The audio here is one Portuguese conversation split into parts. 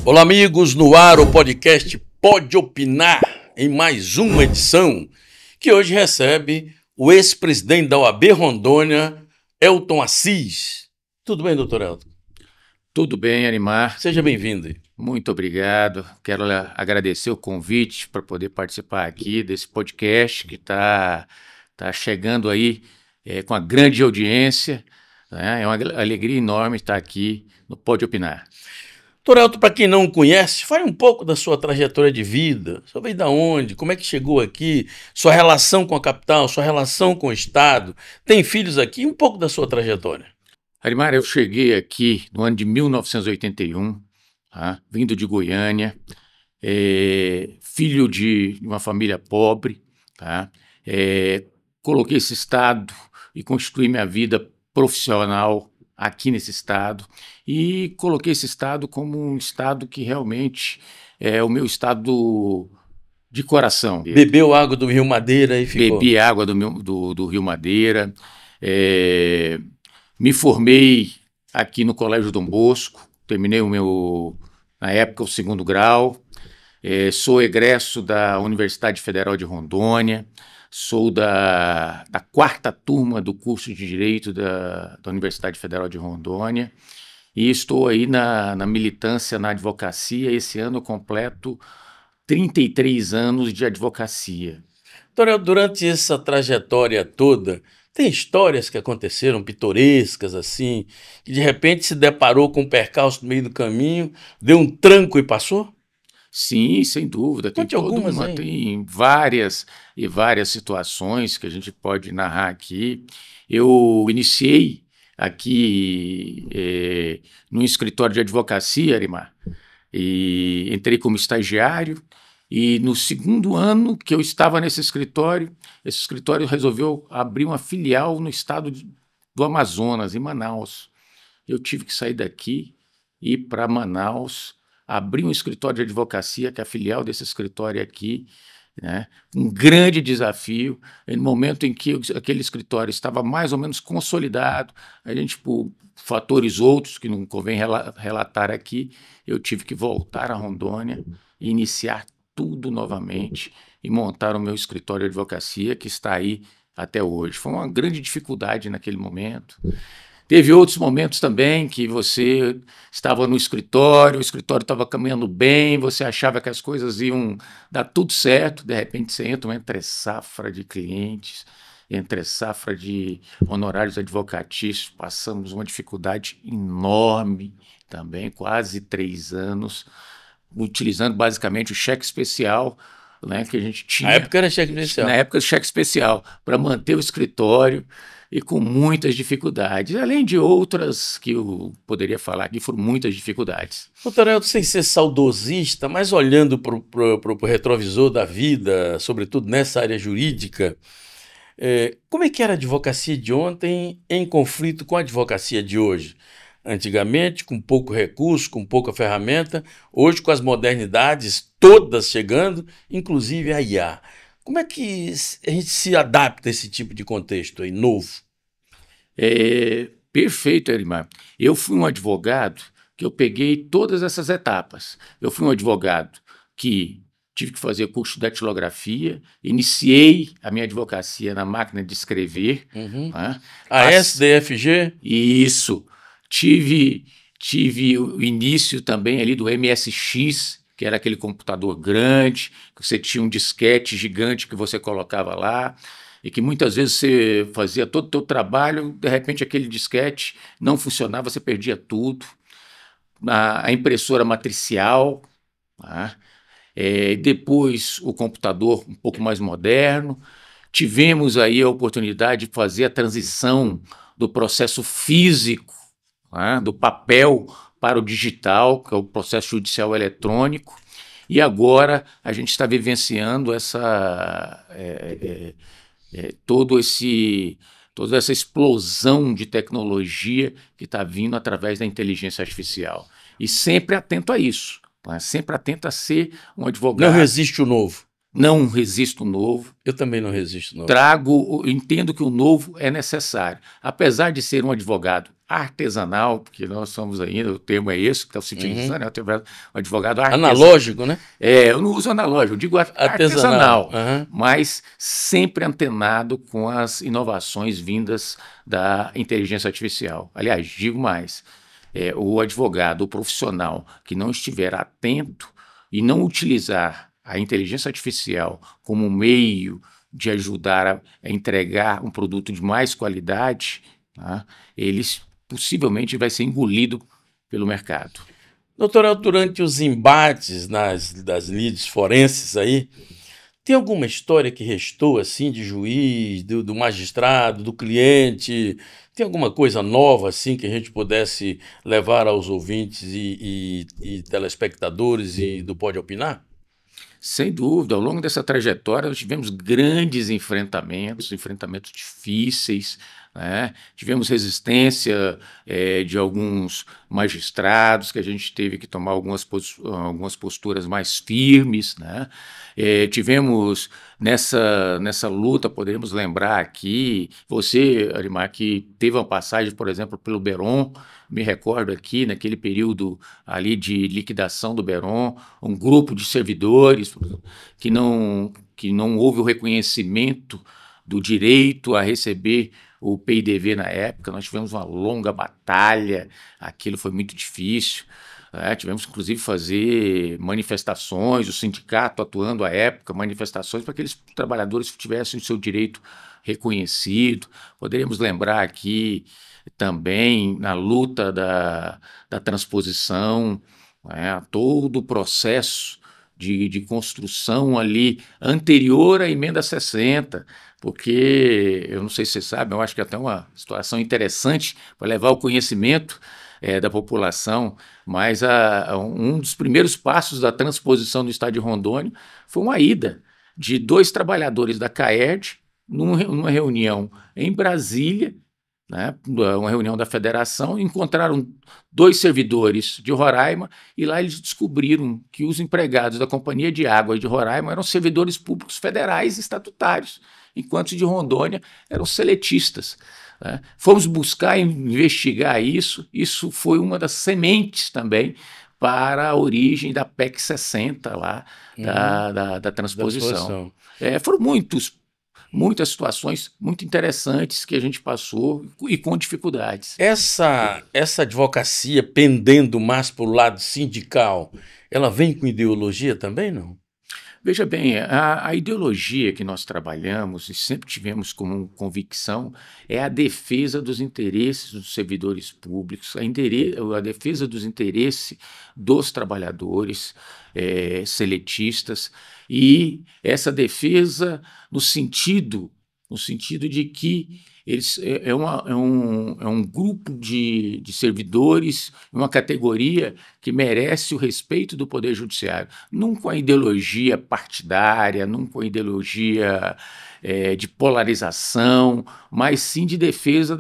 Olá, amigos, no ar o podcast Pode Opinar, em mais uma edição, que hoje recebe o ex-presidente da OAB Rondônia, Elton Assis. Tudo bem, doutor Elton? Tudo bem, Arimar. Seja bem-vindo. Muito obrigado. Quero agradecer o convite para poder participar aqui desse podcast que está chegando aí com a grande audiência, né? É uma alegria enorme estar aqui no Pode Opinar. Doutor Elton, para quem não o conhece, fale um pouco da sua trajetória de vida. O senhor veio de onde? Como é que chegou aqui? Sua relação com a capital, sua relação com o Estado. Tem filhos aqui? Um pouco da sua trajetória. Arimar, eu cheguei aqui no ano de 1981, vindo de Goiânia, filho de uma família pobre, coloquei esse estado e constituí minha vida profissional aqui nesse estado e coloquei esse estado como um estado que realmente é o meu estado de coração. Bebeu água do Rio Madeira e ficou? Bebi água do Rio Madeira, me formei aqui no Colégio Dom Bosco, terminei na época, o 2º grau, sou egresso da Universidade Federal de Rondônia, sou da 4ª turma do curso de Direito da Universidade Federal de Rondônia e estou aí na militância na advocacia. Esse ano eu completo 33 anos de advocacia. Doutor, durante essa trajetória toda, tem histórias que aconteceram pitorescas assim, que de repente se deparou com um percalço no meio do caminho, deu um tranco e passou? Sim, sem dúvida. Tem várias situações que a gente pode narrar aqui. Eu iniciei aqui no escritório de advocacia, Arimar, e entrei como estagiário. E no 2º ano que eu estava esse escritório resolveu abrir uma filial no estado do Amazonas, em Manaus. Eu tive que sair daqui e ir para Manaus, abrir um escritório de advocacia, que é a filial desse escritório aqui, né? Um grande desafio. No momento em que aquele escritório estava mais ou menos consolidado, a gente, por fatores outros que não convém relatar aqui, eu tive que voltar a Rondônia e iniciar tudo novamente e montar o meu escritório de advocacia, que está aí até hoje. Foi uma grande dificuldade naquele momento. Teve outros momentos também que você estava no escritório, o escritório estava caminhando bem, você achava que as coisas iam dar tudo certo, de repente você entra uma entre-safra de clientes, entre-safra de honorários advocatícios, passamos uma dificuldade enorme também, quase 3 anos, utilizando basicamente o cheque especial, né, que a gente tinha. Na época era cheque especial. Na época, cheque especial, para manter o escritório e com muitas dificuldades, além de outras que eu poderia falar aqui, foram muitas dificuldades. Doutor Elton, sem ser saudosista, mas olhando para o retrovisor da vida, sobretudo nessa área jurídica, como é que era a advocacia de ontem em conflito com a advocacia de hoje? Antigamente, com pouco recurso, com pouca ferramenta, hoje com as modernidades todas chegando, inclusive a IA. Como é que a gente se adapta a esse tipo de contexto aí, novo? Perfeito, Elimar. Eu fui um advogado que eu peguei todas essas etapas. Eu fui um advogado que tive que fazer curso de datilografia, iniciei a minha advocacia na máquina de escrever. Né? A SDFG? Isso. Tive o início também ali do MSX, que era aquele computador grande, que você tinha um disquete gigante que você colocava lá, e que muitas vezes você fazia todo o teu trabalho, de repente aquele disquete não funcionava, você perdia tudo. A impressora matricial, depois o computador um pouco mais moderno. Tivemos aí a oportunidade de fazer a transição do processo físico, do papel para o digital, que é o processo judicial eletrônico, e agora a gente está vivenciando toda essa explosão de tecnologia que está vindo através da inteligência artificial. E sempre atento a isso, sempre atento a ser um advogado. Não resiste o novo. Não resisto ao novo. Eu também não resisto ao novo. Entendo que o novo é necessário. Apesar de ser um advogado artesanal, porque nós somos ainda, o termo é esse que está se utilizando, né? Um advogado artesanal. Analógico, né? Eu não uso analógico, eu digo artesanal, mas sempre antenado com as inovações vindas da inteligência artificial. Aliás, digo mais, o advogado, o profissional que não estiver atento e não utilizar a inteligência artificial como meio de ajudar a entregar um produto de mais qualidade, tá? Eles possivelmente vai ser engolido pelo mercado. Doutor, durante os embates das lides forenses aí, tem alguma história que restou assim de juiz, do magistrado, do cliente? Tem alguma coisa nova assim que a gente pudesse levar aos ouvintes e telespectadores e do Pode Opinar? Sem dúvida, ao longo dessa trajetória nós tivemos grandes enfrentamentos difíceis, né? Tivemos resistência de alguns magistrados, que a gente teve que tomar algumas posturas mais firmes, né? Tivemos nessa luta, poderíamos lembrar aqui, você, Arimar, que teve uma passagem, por exemplo, pelo Beron, me recordo aqui, naquele período ali de liquidação do Beron, um grupo de servidores que não houve o reconhecimento do direito a receber o PIDV na época. Nós tivemos uma longa batalha, aquilo foi muito difícil. Tivemos, inclusive, fazer manifestações, o sindicato atuando à época, manifestações para que aqueles trabalhadores tivessem o seu direito reconhecido. Poderíamos lembrar aqui também na luta da transposição, todo o processo de construção ali anterior à emenda 60, porque, eu não sei se você sabe, eu acho que é até uma situação interessante para levar o conhecimento da população, mas um dos primeiros passos da transposição do Estado de Rondônia foi uma ida de 2 trabalhadores da CAERD numa reunião em Brasília, né, uma reunião da federação, encontraram 2 servidores de Roraima e lá eles descobriram que os empregados da Companhia de Água de Roraima eram servidores públicos federais estatutários, enquanto os de Rondônia eram seletistas. Né? Fomos buscar investigar isso foi uma das sementes também para a origem da PEC 60 lá, da transposição. Foram muitas situações muito interessantes que a gente passou e com dificuldades. Essa advocacia pendendo mais para o lado sindical, ela vem com ideologia também, não? Veja bem, a ideologia que nós trabalhamos e sempre tivemos como convicção é a defesa dos interesses dos servidores públicos, a defesa dos interesses dos trabalhadores seletistas, e essa defesa no sentido de que eles é um grupo de servidores, uma categoria que merece o respeito do Poder Judiciário, não com a ideologia partidária, não com a ideologia de polarização, mas sim de defesa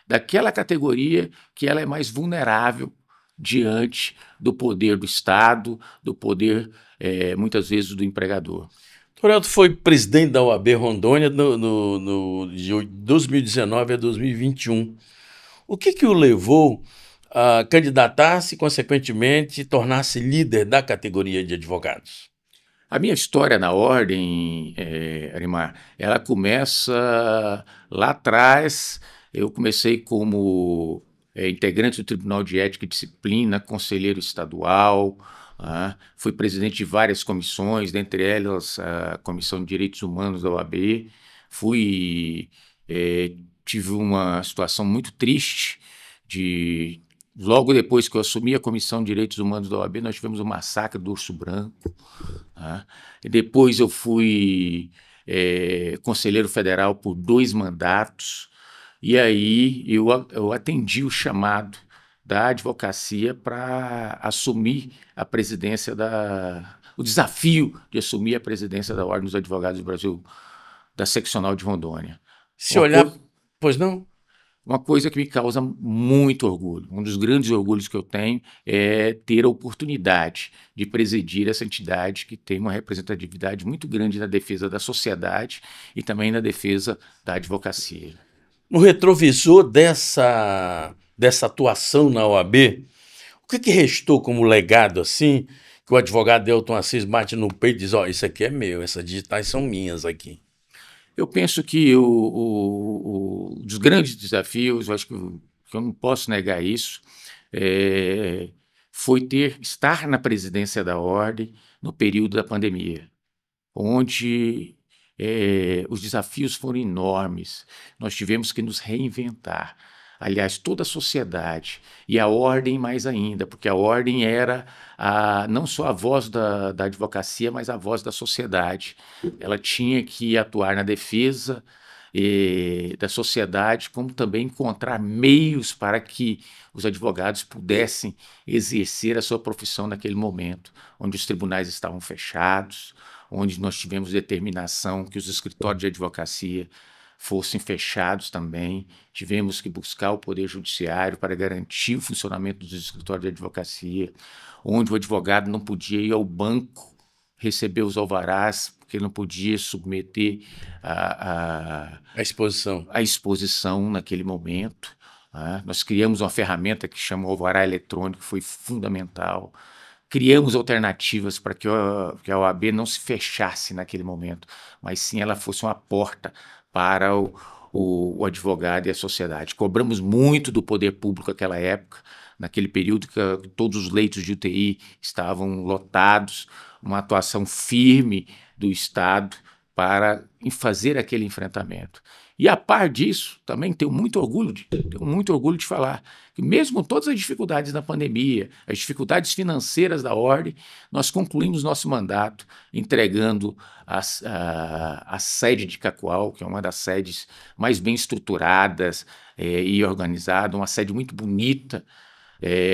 daquela categoria que ela é mais vulnerável diante do poder do Estado, do poder, muitas vezes, do empregador. Torelto foi presidente da OAB Rondônia de 2019 a 2021. O que o levou a candidatar-se e, consequentemente, tornar-se líder da categoria de advogados? A minha história na ordem, Arimar, ela começa lá atrás. Eu comecei como integrante do Tribunal de Ética e Disciplina, conselheiro estadual. Fui presidente de várias comissões, dentre elas a Comissão de Direitos Humanos da OAB. Tive uma situação muito triste logo depois que eu assumi a Comissão de Direitos Humanos da OAB, nós tivemos o massacre do Urso Branco. E depois eu fui conselheiro federal por 2 mandatos, e aí eu atendi o chamado da advocacia para assumir a presidência o desafio de assumir a presidência da Ordem dos Advogados do Brasil, da seccional de Rondônia. Pois não? uma coisa que me causa muito orgulho. Um dos grandes orgulhos que eu tenho é ter a oportunidade de presidir essa entidade que tem uma representatividade muito grande na defesa da sociedade e também na defesa da advocacia. No retrovisor dessa atuação na OAB, o que restou como legado assim, que o advogado Elton Assis bate no peito e diz, ó, isso aqui é meu, essas digitais são minhas aqui? Eu penso que dos grandes desafios, eu acho que eu não posso negar isso, foi estar na presidência da Ordem no período da pandemia, onde os desafios foram enormes. Nós tivemos que nos reinventar. Aliás, toda a sociedade e a Ordem mais ainda, porque a Ordem era não só a voz da advocacia, mas a voz da sociedade. Ela tinha que atuar na defesa da sociedade, como também encontrar meios para que os advogados pudessem exercer a sua profissão naquele momento, onde os tribunais estavam fechados, onde nós tivemos determinação que os escritórios de advocacia fossem fechados também. Tivemos que buscar o Poder Judiciário para garantir o funcionamento dos escritórios de advocacia, onde o advogado não podia ir ao banco receber os alvarás, porque ele não podia submeter a exposição naquele momento. Nós criamos uma ferramenta que chama o alvará eletrônico, que foi fundamental. Criamos alternativas para que a OAB não se fechasse naquele momento, mas sim ela fosse uma porta para o advogado e a sociedade. Cobramos muito do poder público naquela época, naquele período que todos os leitos de UTI estavam lotados, uma atuação firme do Estado para fazer aquele enfrentamento. E a par disso, também tenho muito orgulho de falar que mesmo com todas as dificuldades da pandemia, as dificuldades financeiras da Ordem, nós concluímos nosso mandato entregando a sede de Cacoal, que é uma das sedes mais bem estruturadas e organizadas, uma sede muito bonita.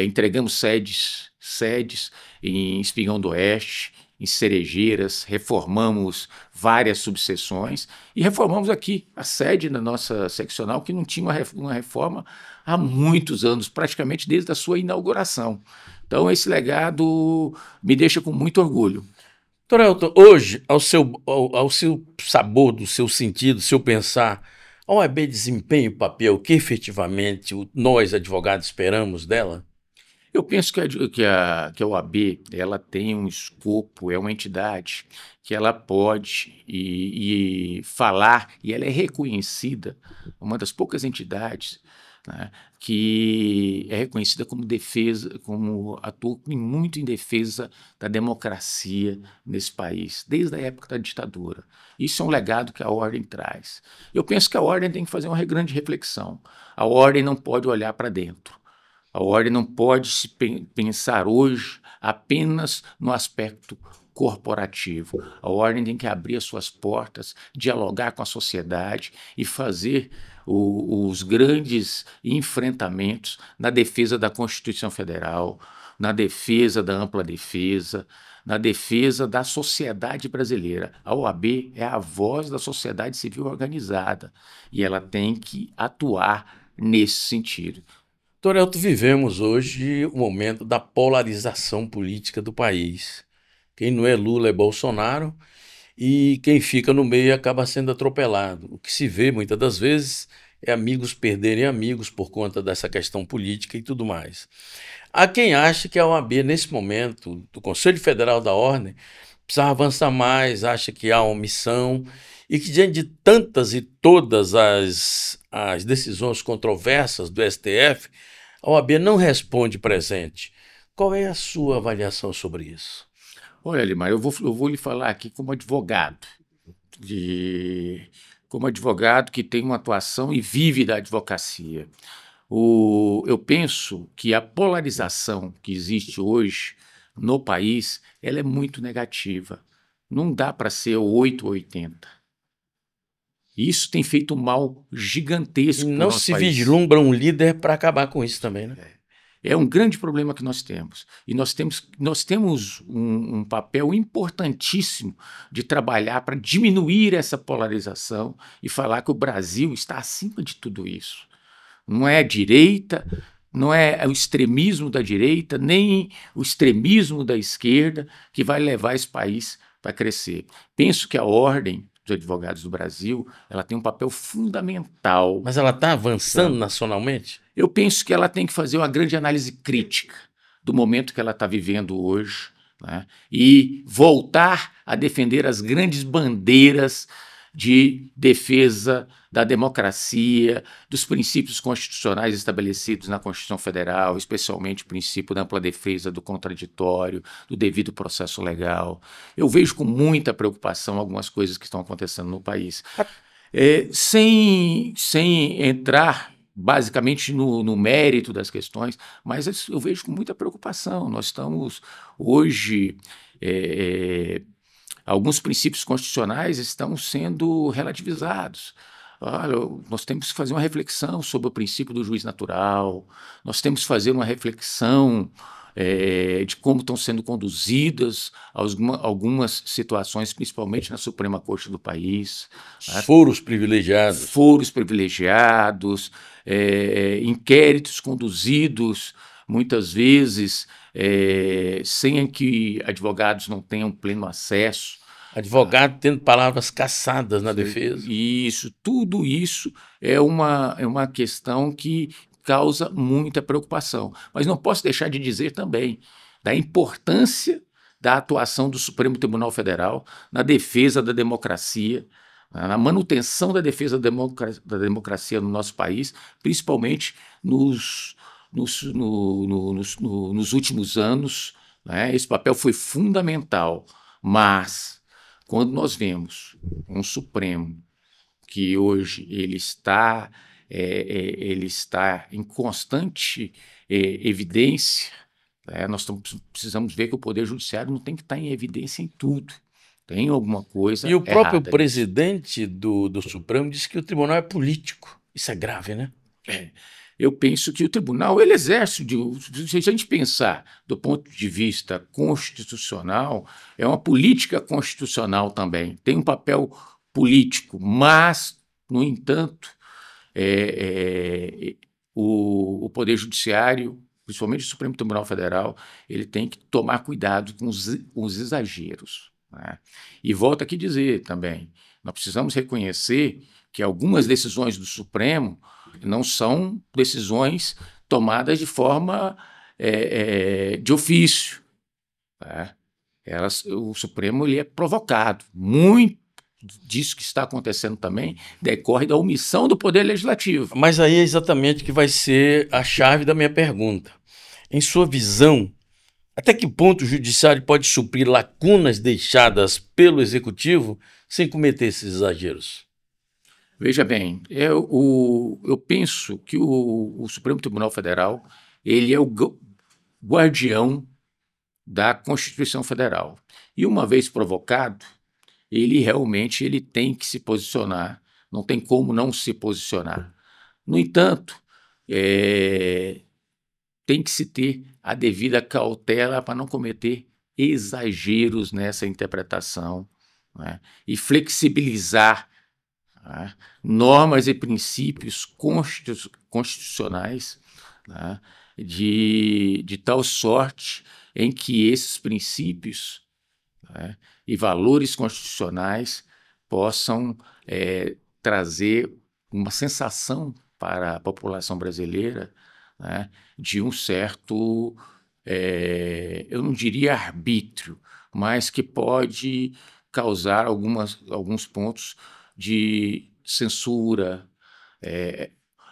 Entregamos sedes em Espigão do Oeste, em Cerejeiras, reformamos várias subseções e reformamos aqui a sede da nossa seccional, que não tinha uma reforma há muitos anos, praticamente desde a sua inauguração. Então, esse legado me deixa com muito orgulho. Doutor Elton, hoje, ao seu sabor, do seu sentido, do seu pensar, a OAB desempenha o papel que efetivamente nós, advogados, esperamos dela? Eu penso que a OAB ela tem um escopo, é uma entidade que ela pode falar, e ela é reconhecida, uma das poucas entidades, né, que é reconhecida como atua muito em defesa da democracia nesse país, desde a época da ditadura. Isso é um legado que a Ordem traz. Eu penso que a Ordem tem que fazer uma grande reflexão. A Ordem não pode olhar para dentro. A Ordem não pode se pensar hoje apenas no aspecto corporativo. A Ordem tem que abrir as suas portas, dialogar com a sociedade e fazer os grandes enfrentamentos na defesa da Constituição Federal, na defesa da ampla defesa, na defesa da sociedade brasileira. A OAB é a voz da sociedade civil organizada e ela tem que atuar nesse sentido. Doutor Elton, vivemos hoje o momento da polarização política do país. Quem não é Lula é Bolsonaro e quem fica no meio acaba sendo atropelado. O que se vê muitas das vezes é amigos perderem amigos por conta dessa questão política e tudo mais. Há quem ache que a OAB, nesse momento, do Conselho Federal da Ordem, precisa avançar mais, acha que há omissão e que, diante de tantas e todas as decisões controversas do STF, a OAB não responde presente. Qual é a sua avaliação sobre isso? Olha, Limar, eu vou lhe falar aqui como advogado, que tem uma atuação e vive da advocacia. Eu penso que a polarização que existe hoje no país, ela é muito negativa. Não dá para ser 8 ou 80. Isso tem feito um mal gigantesco no nosso país. Não se vislumbra um líder para acabar com isso também, né? É um grande problema que nós temos. E nós temos um papel importantíssimo de trabalhar para diminuir essa polarização e falar que o Brasil está acima de tudo isso. Não é a direita, não é o extremismo da direita, nem o extremismo da esquerda que vai levar esse país para crescer. Penso que a Ordem dos Advogados do Brasil, ela tem um papel fundamental. Mas ela está avançando nacionalmente? Eu penso que ela tem que fazer uma grande análise crítica do momento que ela está vivendo hoje, né, e voltar a defender as grandes bandeiras de defesa da democracia, dos princípios constitucionais estabelecidos na Constituição Federal, especialmente o princípio da ampla defesa do contraditório, do devido processo legal. Eu vejo com muita preocupação algumas coisas que estão acontecendo no país. Sem entrar basicamente no mérito das questões, mas eu vejo com muita preocupação. Nós estamos hoje... alguns princípios constitucionais estão sendo relativizados. Olha, nós temos que fazer uma reflexão sobre o princípio do juiz natural, nós temos que fazer uma reflexão de como estão sendo conduzidas algumas situações, principalmente na Suprema Corte do país. Foros privilegiados. Foros privilegiados, inquéritos conduzidos, muitas vezes, sem que advogados não tenham pleno acesso. Advogado tendo palavras caçadas na defesa. Tudo isso é uma questão que causa muita preocupação. Mas não posso deixar de dizer também da importância da atuação do Supremo Tribunal Federal na defesa da democracia, na manutenção da defesa da democracia no nosso país, principalmente nos últimos anos, né? Esse papel foi fundamental, mas quando nós vemos um Supremo que hoje ele está em constante evidência, né? Nós precisamos ver que o Poder Judiciário não tem que estar em evidência em tudo. Tem alguma coisa errada. E o próprio presidente do Supremo disse que o tribunal é político. Isso é grave, né? Eu penso que o tribunal ele exerce, se a gente pensar do ponto de vista constitucional, é uma política constitucional também, tem um papel político, mas, no entanto, o Poder Judiciário, principalmente o Supremo Tribunal Federal, ele tem que tomar cuidado com os exageros, né? E volto aqui a dizer também, nós precisamos reconhecer que algumas decisões do Supremo não são decisões tomadas de forma de ofício, tá? O Supremo ele é provocado. Muito disso que está acontecendo também decorre da omissão do Poder Legislativo. Mas aí é exatamente que vai ser a chave da minha pergunta. Em sua visão, até que ponto o Judiciário pode suprir lacunas deixadas pelo Executivo sem cometer esses exageros? Veja bem, eu penso que o Supremo Tribunal Federal ele é o guardião da Constituição Federal. E uma vez provocado, ele realmente tem que se posicionar, não tem como não se posicionar. No entanto, tem que se ter a devida cautela para não cometer exageros nessa interpretação, né? E flexibilizar, né, normas e princípios constitucionais, né, de tal sorte em que esses princípios, né, e valores constitucionais possam trazer uma sensação para a população brasileira, né, de um certo, eu não diria arbítrio, mas que pode causar alguns pontos de censura.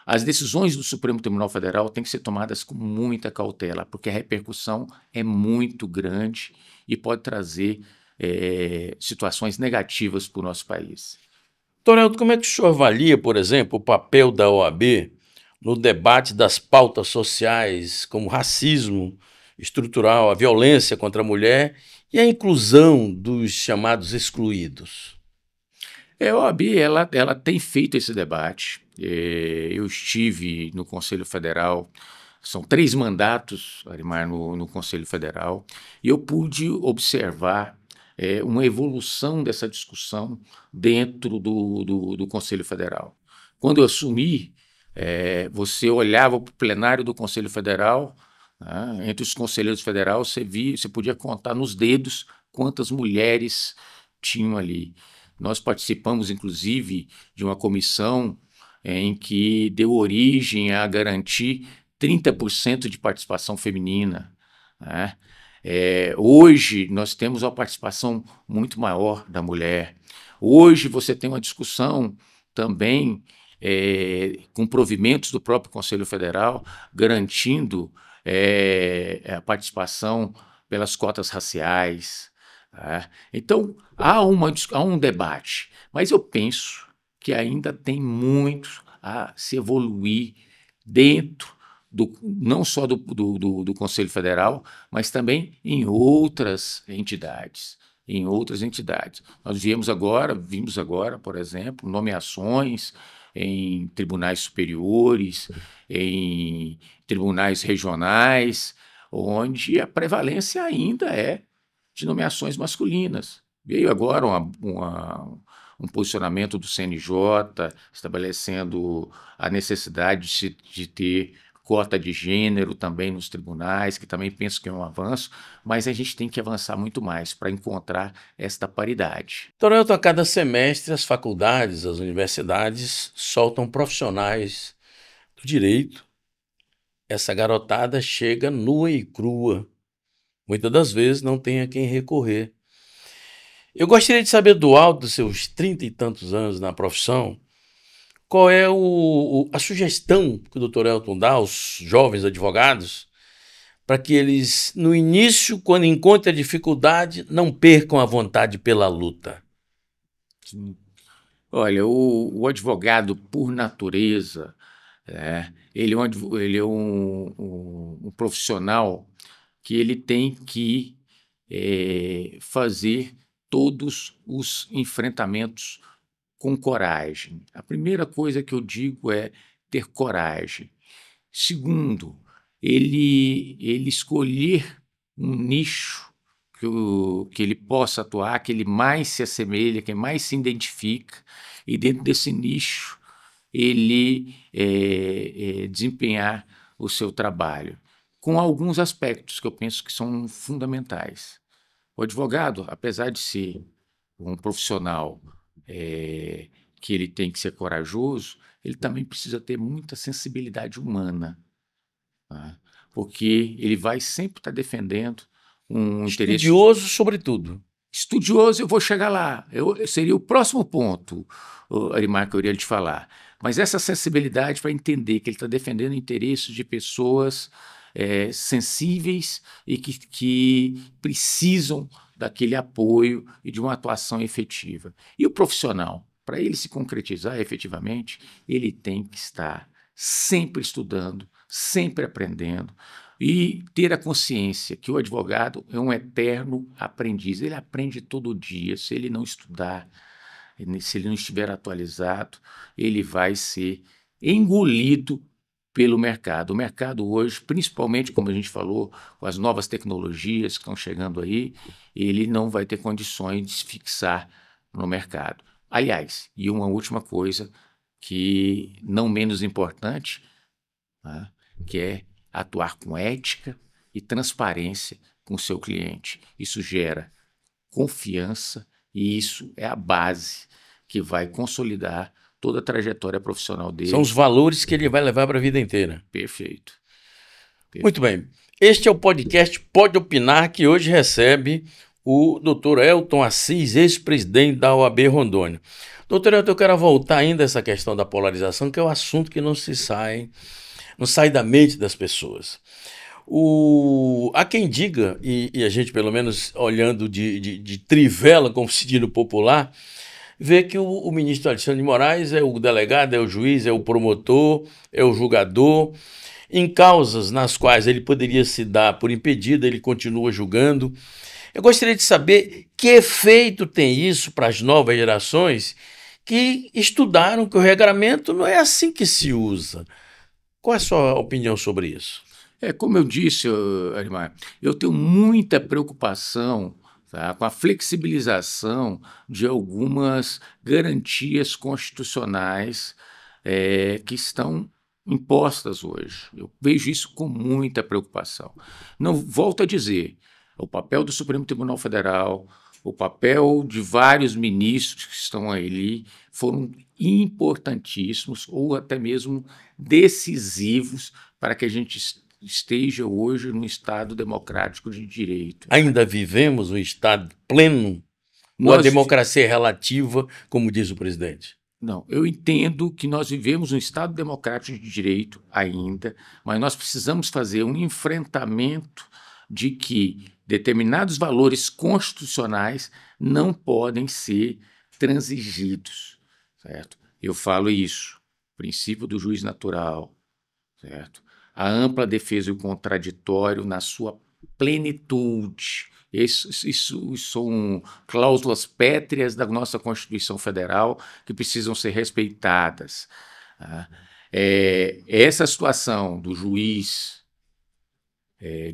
As decisões do Supremo Tribunal Federal têm que ser tomadas com muita cautela, porque a repercussão é muito grande e pode trazer situações negativas para o nosso país. Toreldo, como é que o senhor avalia, por exemplo, o papel da OAB no debate das pautas sociais, como racismo estrutural, a violência contra a mulher e a inclusão dos chamados excluídos? A OAB ela tem feito esse debate. Eu estive no Conselho Federal, são 3 mandatos, Arimar, no Conselho Federal, e eu pude observar uma evolução dessa discussão dentro do Conselho Federal. Quando eu assumi, Você olhava para o plenário do Conselho Federal, né, entre os conselheiros federais, você podia contar nos dedos quantas mulheres tinham ali. Nós participamos, inclusive, de uma comissão em que deu origem a garantir 30% de participação feminina, né? Hoje nós temos uma participação muito maior da mulher. Hoje você tem uma discussão também com provimentos do próprio Conselho Federal, garantindo a participação pelas cotas raciais. Tá? Então, há um debate, mas eu penso que ainda tem muito a se evoluir dentro não só do Conselho Federal, mas também em outras entidades. Nós vimos agora, por exemplo, nomeações em tribunais superiores, em tribunais regionais, onde a prevalência ainda é de nomeações masculinas. Veio agora um posicionamento do CNJ estabelecendo a necessidade de ter cota de gênero também nos tribunais, que também penso que é um avanço, mas a gente tem que avançar muito mais para encontrar esta paridade. Doutor, a cada semestre as faculdades, as universidades soltam profissionais do direito. Essa garotada chega nua e crua. Muitas das vezes não tem a quem recorrer. Eu gostaria de saber, do alto dos seus 30 e tantos anos na profissão, qual é a sugestão que o doutor Elton dá aos jovens advogados para que eles, no início, quando encontrem a dificuldade, não percam a vontade pela luta? Sim. Olha, o advogado, por natureza, ele é um profissional que ele tem que fazer todos os enfrentamentos com coragem. A primeira coisa que eu digo é ter coragem. Segundo, ele escolher um nicho que ele possa atuar, que ele mais se assemelha, que mais se identifica, e dentro desse nicho ele desempenhar o seu trabalho, com alguns aspectos que eu penso que são fundamentais. O advogado, apesar de ser um profissional que ele tem que ser corajoso, ele também precisa ter muita sensibilidade humana, tá? Porque ele vai sempre estar defendendo um interesse... Estudioso, sobretudo. Estudioso, eu vou chegar lá. Seria o próximo ponto, Arimar, que eu iria te falar. Mas essa sensibilidade para entender que ele está defendendo interesses de pessoas sensíveis e que precisam daquele apoio e de uma atuação efetiva. E o profissional, para ele se concretizar efetivamente, ele tem que estar sempre estudando, sempre aprendendo e ter a consciência que o advogado é um eterno aprendiz. Ele aprende todo dia. Se ele não estudar, se ele não estiver atualizado, ele vai ser engolido pelo mercado. O mercado hoje, principalmente, como a gente falou, com as novas tecnologias que estão chegando aí, ele não vai ter condições de se fixar no mercado. Aliás, e uma última coisa que não menos importante, né, que é atuar com ética e transparência com o seu cliente. Isso gera confiança e isso é a base que vai consolidar toda a trajetória profissional dele. São os valores que ele vai levar para a vida inteira. Perfeito. Muito bem. Este é o podcast Pode Opinar, que hoje recebe o Dr. Elton Assis, ex-presidente da OAB Rondônia. Doutor Elton, eu quero voltar ainda a essa questão da polarização, que é um assunto que não sai da mente das pessoas. Há quem diga, e a gente pelo menos olhando de trivela, como se diz no popular, vê que o ministro Alexandre de Moraes é o delegado, é o juiz, é o promotor, é o julgador. Em causas nas quais ele poderia se dar por impedido, ele continua julgando. Eu gostaria de saber que efeito tem isso para as novas gerações que estudaram que o regramento não é assim que se usa. Qual é a sua opinião sobre isso? Como eu disse, Arimar, eu tenho muita preocupação, tá, com a flexibilização de algumas garantias constitucionais que estão impostas hoje. Eu vejo isso com muita preocupação. Não volto a dizer, o papel do Supremo Tribunal Federal, o papel de vários ministros que estão ali foram importantíssimos ou até mesmo decisivos para que a gente esteja hoje num Estado democrático de direito. Ainda vivemos um Estado pleno? Ou a democracia é relativa, como diz o presidente? Não, eu entendo que nós vivemos um Estado democrático de direito ainda, mas nós precisamos fazer um enfrentamento de que determinados valores constitucionais não podem ser transigidos, certo? Eu falo isso, princípio do juiz natural, certo? A ampla defesa e o contraditório na sua plenitude. Isso são cláusulas pétreas da nossa Constituição Federal que precisam ser respeitadas. Essa situação do juiz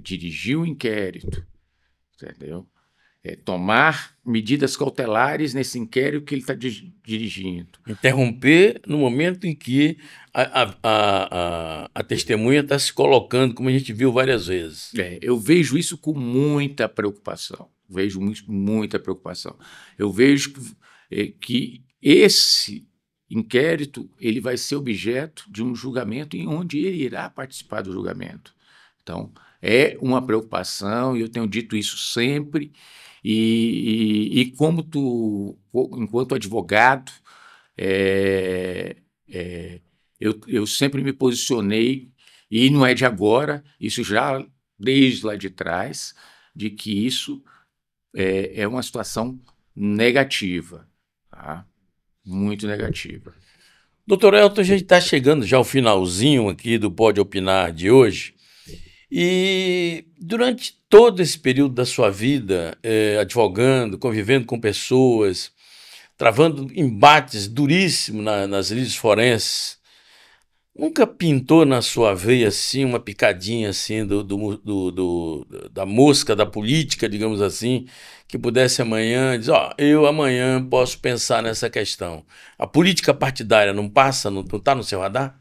dirigir o inquérito, entendeu? Tomar medidas cautelares nesse inquérito que ele está dirigindo. Interromper no momento em que a testemunha está se colocando, como a gente viu várias vezes. Eu vejo isso com muita preocupação. Muita preocupação. Eu vejo que esse inquérito ele vai ser objeto de um julgamento em onde ele irá participar do julgamento. Então, é uma preocupação, e eu tenho dito isso sempre. E como enquanto advogado, eu sempre me posicionei, e não é de agora, isso já desde lá de trás, de que isso é uma situação negativa, tá? Muito negativa. Doutor Elton, a gente está chegando já ao finalzinho aqui do Pode Opinar de hoje. E durante todo esse período da sua vida, advogando, convivendo com pessoas, travando embates duríssimos nas lides forenses, nunca pintou na sua veia assim uma picadinha assim da mosca da política, digamos assim, que pudesse amanhã dizer, eu amanhã posso pensar nessa questão. A política partidária não passa, não está no seu radar?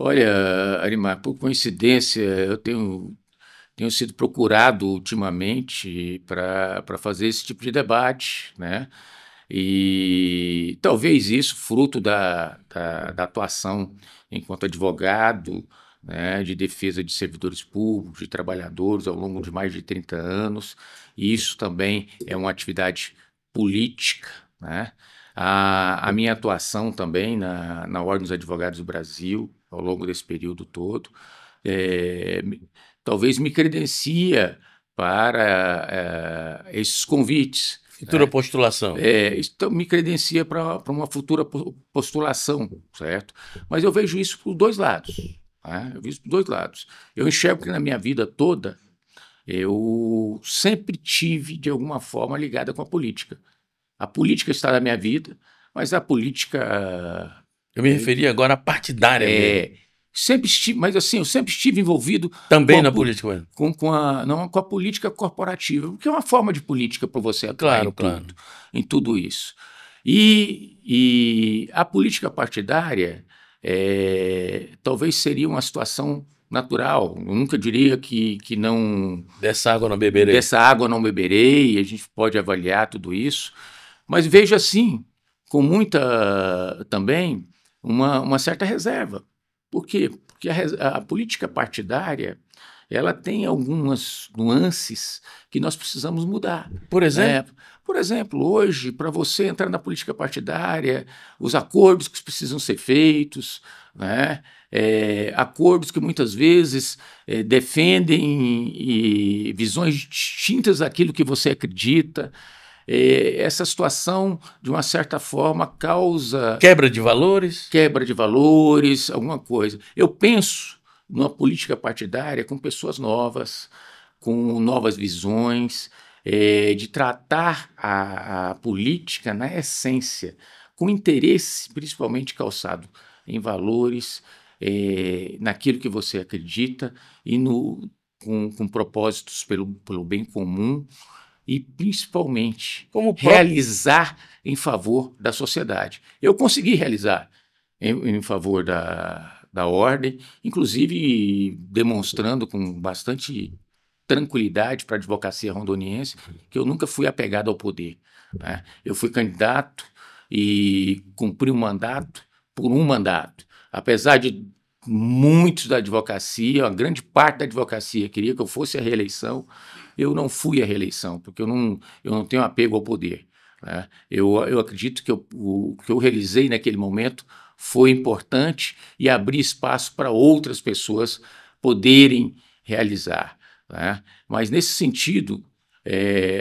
Olha, Arimar, por coincidência, eu tenho sido procurado ultimamente para fazer esse tipo de debate, né? E talvez isso fruto da atuação enquanto advogado, né, de defesa de servidores públicos, de trabalhadores ao longo de mais de 30 anos. E isso também é uma atividade política, né? A minha atuação também na Ordem dos Advogados do Brasil, ao longo desse período todo, talvez me credencia para esses convites. Futura postulação. Então me credencia para uma futura postulação, certo? Mas eu vejo isso por dois lados. Né? Eu vejo por dois lados. Eu enxergo que na minha vida toda eu sempre tive, de alguma forma, ligada com a política. A política está na minha vida, mas a política... Eu me referi agora à partidária mesmo. Sempre estive, mas assim, eu sempre estive envolvido também na política, com a política corporativa, porque é uma forma de política para você atuar em tudo isso. E a política partidária talvez seria uma situação natural. Eu nunca diria que não... Dessa água não beberei. Dessa água não beberei, a gente pode avaliar tudo isso. Mas vejo assim, com muita também, uma certa reserva. Por quê? Porque a política partidária ela tem algumas nuances que nós precisamos mudar. Por exemplo? Por exemplo, hoje, para você entrar na política partidária, os acordos que precisam ser feitos, né? Acordos que muitas vezes defendem visões distintas daquilo que você acredita. Essa situação, de uma certa forma, causa... Quebra de valores, alguma coisa. Eu penso numa política partidária com pessoas novas, com novas visões, de tratar a política na essência, com interesse principalmente calçado em valores, naquilo que você acredita e com propósitos pelo bem comum, e, principalmente, realizar em favor da sociedade. Eu consegui realizar em favor da da ordem, inclusive demonstrando com bastante tranquilidade para a advocacia rondoniense que eu nunca fui apegado ao poder, né? Eu fui candidato e cumpri um mandato por um mandato. Apesar de muitos da advocacia, a grande parte da advocacia queria que eu fosse à reeleição, eu não fui à reeleição, porque eu não tenho apego ao poder, né? Eu acredito que o que eu realizei naquele momento foi importante e abri espaço para outras pessoas poderem realizar, né? Mas, nesse sentido,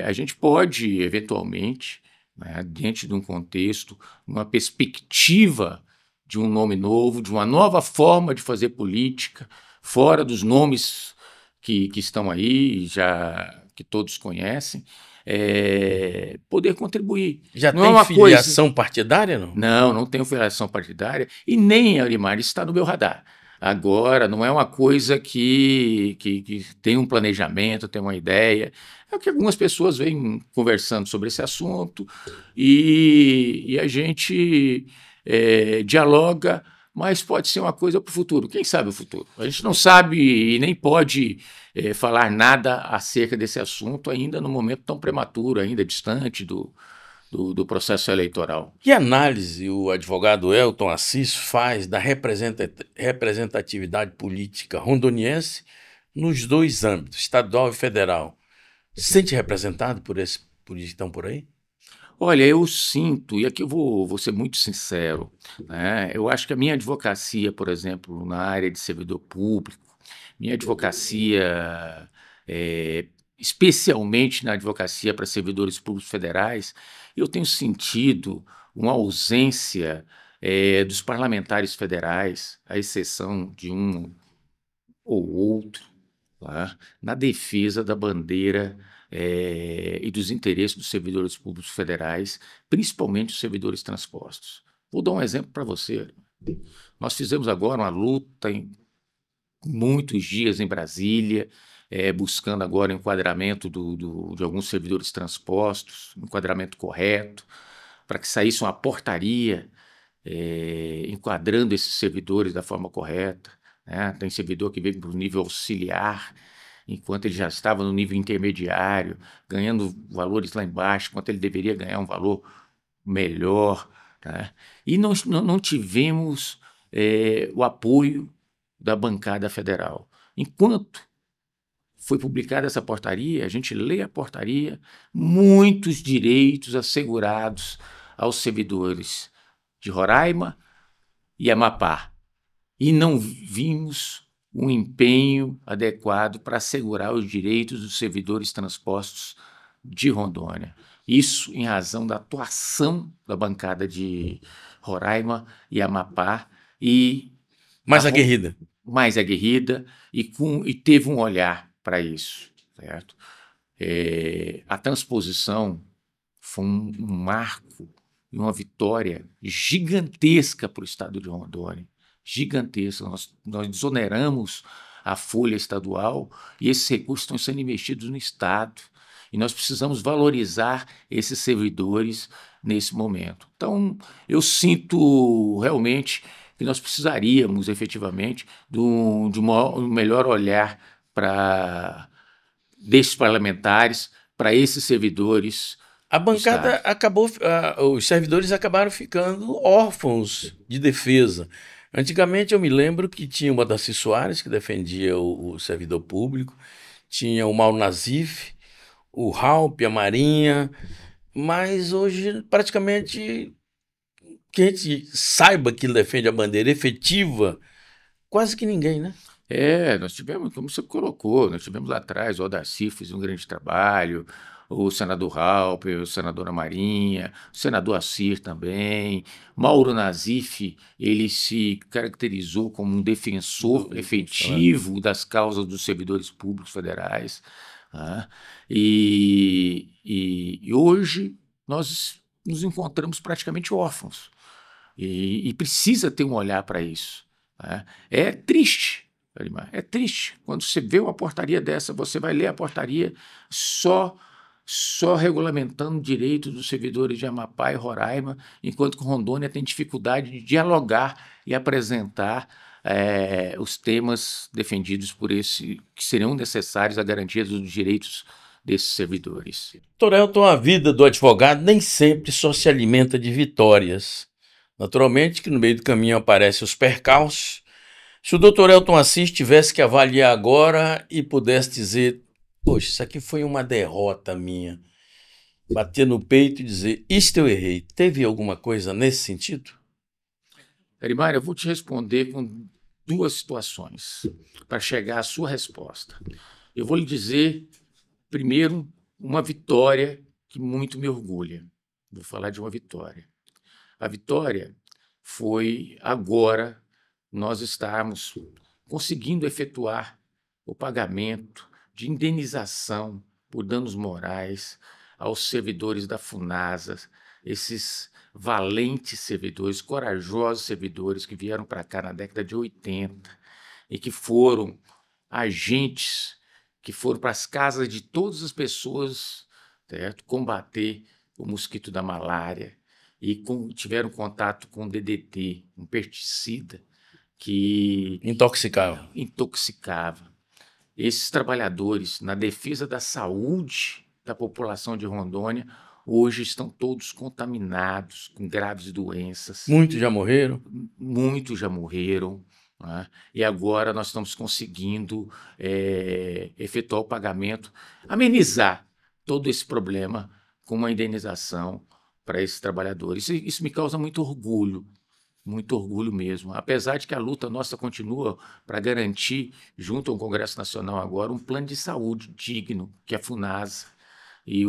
a gente pode, eventualmente, né, diante de um contexto, uma perspectiva de um nome novo, de uma nova forma de fazer política, fora dos nomes que estão aí, já que todos conhecem, poder contribuir. Já Não é tem uma coisa. filiação partidária, não? Não, não tenho filiação partidária e nem a Aurimar está no meu radar. Agora, não é uma coisa que tem um planejamento, tem uma ideia. É o que algumas pessoas vêm conversando sobre esse assunto e a gente dialoga, mas pode ser uma coisa para o futuro. Quem sabe o futuro? A gente não sabe e nem pode falar nada acerca desse assunto ainda no momento tão prematuro, ainda distante do processo eleitoral. Que análise o advogado Elton Assis faz da representatividade política rondoniense nos dois âmbitos, estadual e federal? Se sente representado por esses políticos que estão por aí? Olha, eu sinto, e aqui eu vou ser muito sincero, né? Eu acho que a minha advocacia, por exemplo, na área de servidor público, minha advocacia, eh, especialmente na advocacia para servidores públicos federais, eu tenho sentido uma ausência, dos parlamentares federais, à exceção de um ou outro, tá, na defesa da bandeira, e dos interesses dos servidores públicos federais, principalmente os servidores transpostos. Vou dar um exemplo para você. Nós fizemos agora uma luta em muitos dias em Brasília, buscando agora o enquadramento de alguns servidores transpostos, um enquadramento correto, para que saísse uma portaria enquadrando esses servidores da forma correta, né? Tem servidor que veio para o nível auxiliar, enquanto ele já estava no nível intermediário, ganhando valores lá embaixo, enquanto ele deveria ganhar um valor melhor, tá? E nós não tivemos o apoio da bancada federal. Enquanto foi publicada essa portaria, a gente lê a portaria, muitos direitos assegurados aos servidores de Roraima e Amapá. E não vimos um empenho adequado para assegurar os direitos dos servidores transpostos de Rondônia. Isso em razão da atuação da bancada de Roraima e Amapá e Mais aguerrida. mais aguerrida e teve um olhar para isso, certo? A transposição foi um marco e uma vitória gigantesca para o estado de Rondônia, gigantesca. Nós desoneramos a folha estadual e esses recursos estão sendo investidos no estado e nós precisamos valorizar esses servidores nesse momento. Então, eu sinto realmente que nós precisaríamos efetivamente de um melhor olhar desses parlamentares para esses servidores. A bancada acabou, os servidores acabaram ficando órfãos de defesa. Antigamente eu me lembro que tinha o Moacir Soares, que defendia o servidor público, tinha o Mauro Nazif, o Raup, a Marinha, mas hoje praticamente que a gente saiba que ele defende a bandeira efetiva, quase que ninguém, né? Nós tivemos, como você colocou, nós tivemos lá atrás, o Odacir fez um grande trabalho, o senador Raup, o senadora Marinha, o senador Assir também, Mauro Nazif, ele se caracterizou como um defensor efetivo das causas dos servidores públicos federais, tá? E hoje nós nos encontramos praticamente órfãos e precisa ter um olhar para isso, tá? É triste. É triste. Quando você vê uma portaria dessa, você vai ler a portaria só regulamentando direitos dos servidores de Amapá e Roraima, enquanto que Rondônia tem dificuldade de dialogar e apresentar os temas defendidos por esse, que serão necessários à garantia dos direitos desses servidores. Doutor Elton, a vida do advogado nem sempre só se alimenta de vitórias. Naturalmente que no meio do caminho aparecem os percalços. Se o doutor Elton Assis tivesse que avaliar agora e pudesse dizer, poxa, isso aqui foi uma derrota minha, bater no peito e dizer, isto eu errei, teve alguma coisa nesse sentido? Erimário, eu vou te responder com duas situações para chegar à sua resposta. Eu vou lhe dizer, primeiro, uma vitória que muito me orgulha. Vou falar de uma vitória. A vitória foi agora nós estarmos conseguindo efetuar o pagamento de indenização por danos morais aos servidores da FUNASA, esses valentes servidores, corajosos servidores que vieram para cá na década de 80 e que foram agentes, que foram para as casas de todas as pessoas, certo? Combater o mosquito da malária e tiveram contato com o DDT, um pesticida que intoxicava. Esses trabalhadores, na defesa da saúde da população de Rondônia, hoje estão todos contaminados com graves doenças. Muitos já morreram? Muitos já morreram. Né? E agora nós estamos conseguindo efetuar o pagamento, amenizar todo esse problema com uma indenização para esses trabalhadores. Isso me causa muito orgulho mesmo, apesar de que a luta nossa continua para garantir, junto ao Congresso Nacional agora, um plano de saúde digno, que é a FUNASA, e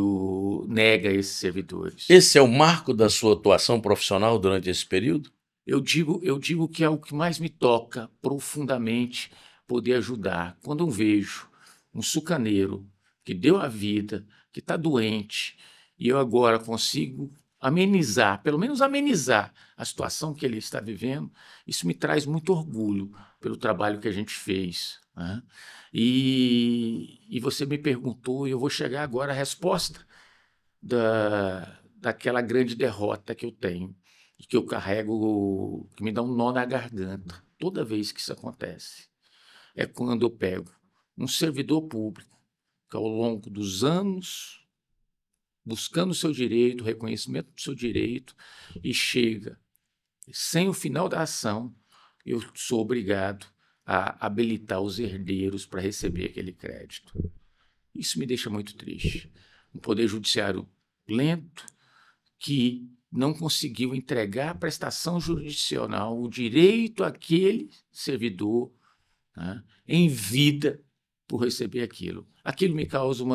nega a esses servidores. Esse é o marco da sua atuação profissional durante esse período? Eu digo que é o que mais me toca profundamente poder ajudar. Quando eu vejo um sucaneiro que deu a vida, que está doente, e eu agora consigo amenizar, pelo menos amenizar a situação que ele está vivendo, isso me traz muito orgulho pelo trabalho que a gente fez. Né? E você me perguntou, e eu vou chegar agora à resposta daquela grande derrota que eu tenho, e que eu carrego, que me dá um nó na garganta toda vez que isso acontece. É quando eu pego um servidor público que, ao longo dos anos, buscando o seu direito, o reconhecimento do seu direito, e chega, sem o final da ação, eu sou obrigado a habilitar os herdeiros para receber aquele crédito. Isso me deixa muito triste. Um poder judiciário lento que não conseguiu entregar à prestação jurisdicional o direito àquele servidor, né, em vida por receber aquilo. Aquilo me causa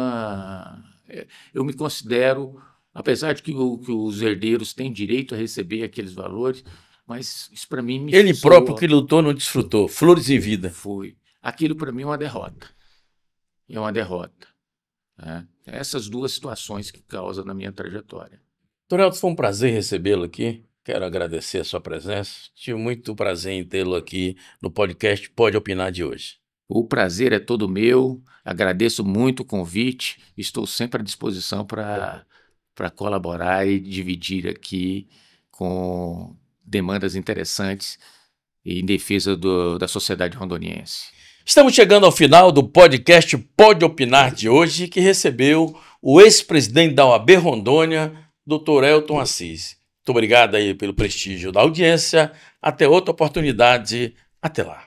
eu me considero, apesar de que os herdeiros têm direito a receber aqueles valores, mas isso para mim Ele próprio que lutou não desfrutou. Flores em vida. Foi. Aquilo para mim é uma derrota. É uma derrota. Né? Essas duas situações que causam na minha trajetória. Doutor Elton, foi um prazer recebê-lo aqui. Quero agradecer a sua presença. Tive muito prazer em tê-lo aqui no podcast Pode Opinar de hoje. O prazer é todo meu. Agradeço muito o convite. Estou sempre à disposição para colaborar e dividir aqui com demandas interessantes em defesa da sociedade rondoniense. Estamos chegando ao final do podcast Pode Opinar de hoje, que recebeu o ex-presidente da OAB Rondônia, Dr. Elton Assis. Muito obrigado aí pelo prestígio da audiência. Até outra oportunidade. Até lá.